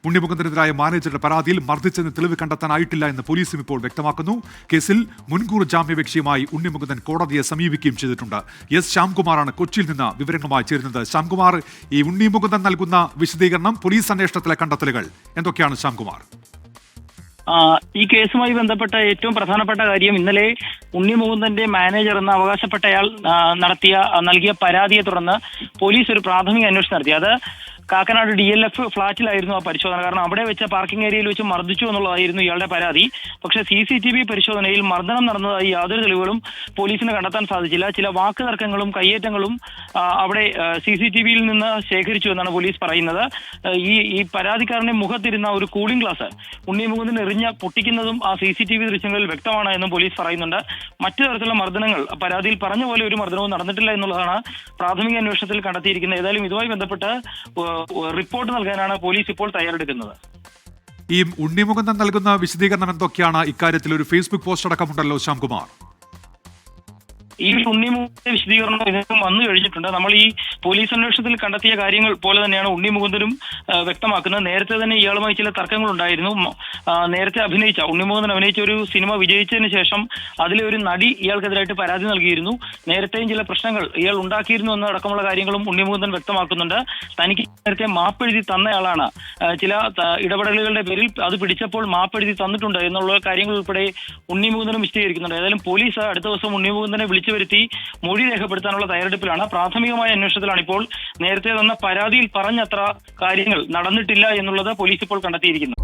ഉണ്ണിമുകുന്ദനെതിരായ മാനേജറുടെ പരാതിയിൽ മർദ്ദിച്ചെന്ന് തെളിവ് കണ്ടെത്താനായിട്ടില്ല എന്ന് പോലീസും ഇപ്പോൾ വ്യക്തമാക്കുന്നു. കേസിൽ മുൻകൂർ ജാമ്യാപേക്ഷയുമായി ഉണ്ണിമുകുന്ദൻ കോടതിയെ സമീപിക്കുകയും ചെയ്തിട്ടുണ്ട്. എസ് ശ്യാംകുമാറാണ് കൊച്ചിയിൽ നിന്ന് വിവരങ്ങളുമായി ചേരുന്നത്. ശ്യാംകുമാർ, ഈ ഉണ്ണിമുകുന്ദൻ നൽകുന്ന വിശദീകരണം, പോലീസ് അന്വേഷണത്തിലെ കണ്ടെത്തലുകൾ എന്തൊക്കെയാണ് ശ്യാംകുമാർ? ഈ കേസുമായി ബന്ധപ്പെട്ട ഏറ്റവും പ്രധാനപ്പെട്ട കാര്യം, ഇന്നലെ ഉണ്ണിമുകുന്ദന്റെ മാനേജർ എന്ന് അവകാശപ്പെട്ടയാൾ നൽകിയ പരാതിയെ തുടർന്ന് പോലീസ് ഒരു പ്രാഥമിക അന്വേഷണം നടത്തി. അത് കാക്കനാട് DLF ഫ്ളാറ്റിലായിരുന്നു ആ പരിശോധന. കാരണം അവിടെ വെച്ച പാർക്കിംഗ് ഏരിയയിൽ വെച്ച് മർദ്ദിച്ചു എന്നുള്ളതായിരുന്നു ഇയാളുടെ പരാതി. പക്ഷേ CCTV പരിശോധനയിൽ മർദ്ദനം നടന്നതായി യാതൊരു തെളിവുകളും പോലീസിന് കണ്ടെത്താൻ സാധിച്ചില്ല. ചില വാക്ക് തർക്കങ്ങളും കയ്യേറ്റങ്ങളും അവിടെ CCTVയിൽ നിന്ന് ശേഖരിച്ചു എന്നാണ് പോലീസ് പറയുന്നത്. ഈ പരാതിക്കാരന്റെ മുഖത്തിരുന്ന ഒരു കൂളിംഗ് ഗ്ലാസ് ഉണ്ണിമുകുന്ദൻ എറിഞ്ഞ പൊട്ടിക്കുന്നതും ആ CCTV ദൃശ്യങ്ങളിൽ വ്യക്തമാണ് എന്നും പോലീസ് പറയുന്നുണ്ട്. മറ്റു തരത്തിലുള്ള മർദ്ദനങ്ങൾ പരാതിയിൽ പറഞ്ഞ പോലെ ഒരു മർദ്ദനവും നടന്നിട്ടില്ല എന്നുള്ളതാണ് പ്രാഥമിക അന്വേഷണത്തിൽ കണ്ടെത്തിയിരിക്കുന്നത്. ഏതായാലും ഇതുമായി ബന്ധപ്പെട്ട് റിപ്പോർട്ട് നൽകാനാണ് പോലീസ് ഇപ്പോൾ തയ്യാറെടുക്കുന്നത്. ഈ ഉണ്ണിമുകുന്ദൻ നൽകുന്ന വിശദീകരണം എന്തൊക്കെയാണ്? ഇക്കാര്യത്തിൽ ഒരു ഫേസ്ബുക്ക് പോസ്റ്റ് അടക്കമുണ്ടല്ലോ ശ്യാംകുമാർ. ഈ ഉണ്ണിമുകുന്ദന്റെ വിശദീകരണം ഇതിനും വന്നു കഴിഞ്ഞിട്ടുണ്ട്. നമ്മൾ ഈ പോലീസ് അന്വേഷണത്തിൽ കണ്ടെത്തിയ കാര്യങ്ങൾ പോലെ തന്നെയാണ് ഉണ്ണിമുകുന്ദനും വ്യക്തമാക്കുന്നത്. നേരത്തെ തന്നെ ഇയാളുമായി ചില തർക്കങ്ങളുണ്ടായിരുന്നു. നേരത്തെ ഉണ്ണിമുകുന്ദൻ അഭിനയിച്ച ഒരു സിനിമ വിജയിച്ചതിന് ശേഷം അതിലെ ഒരു നടി ഇയാൾക്കെതിരായിട്ട് പരാതി നൽകിയിരുന്നു. നേരത്തെയും ചില പ്രശ്നങ്ങൾ ഇയാൾ ഉണ്ടാക്കിയിരുന്നു എന്നടക്കമുള്ള കാര്യങ്ങളും ഉണ്ണിമുകുന്ദൻ വ്യക്തമാക്കുന്നുണ്ട്. തനിക്ക് നേരത്തെ മാപ്പെഴുതി തന്നയാളാണ്. ചില ഇടപെടലുകളുടെ പേരിൽ അത് പിടിച്ചപ്പോൾ മാപ്പെഴുതി തന്നിട്ടുണ്ട് എന്നുള്ള കാര്യങ്ങൾ ഉൾപ്പെടെ ഉണ്ണിമുകുന്ദനും വിശദീകരിക്കുന്നുണ്ട്. ഏതായാലും പോലീസ് അടുത്ത ദിവസം ഉണ്ണിമുകുന്ദനെ വിളിച്ചു വരുത്തി മൊഴി രേഖപ്പെടുത്താനുള്ള തയ്യാറെടുപ്പിലാണ്. പ്രാഥമികമായ അന്വേഷണത്തിലാണ് ഇപ്പോൾ. നേരത്തെ തന്ന പരാതിയിൽ പറഞ്ഞത്ര കാര്യങ്ങൾ നടന്നിട്ടില്ല എന്നുള്ളത് പോലീസ് ഇപ്പോൾ കണ്ടെത്തിയിരിക്കുന്നു.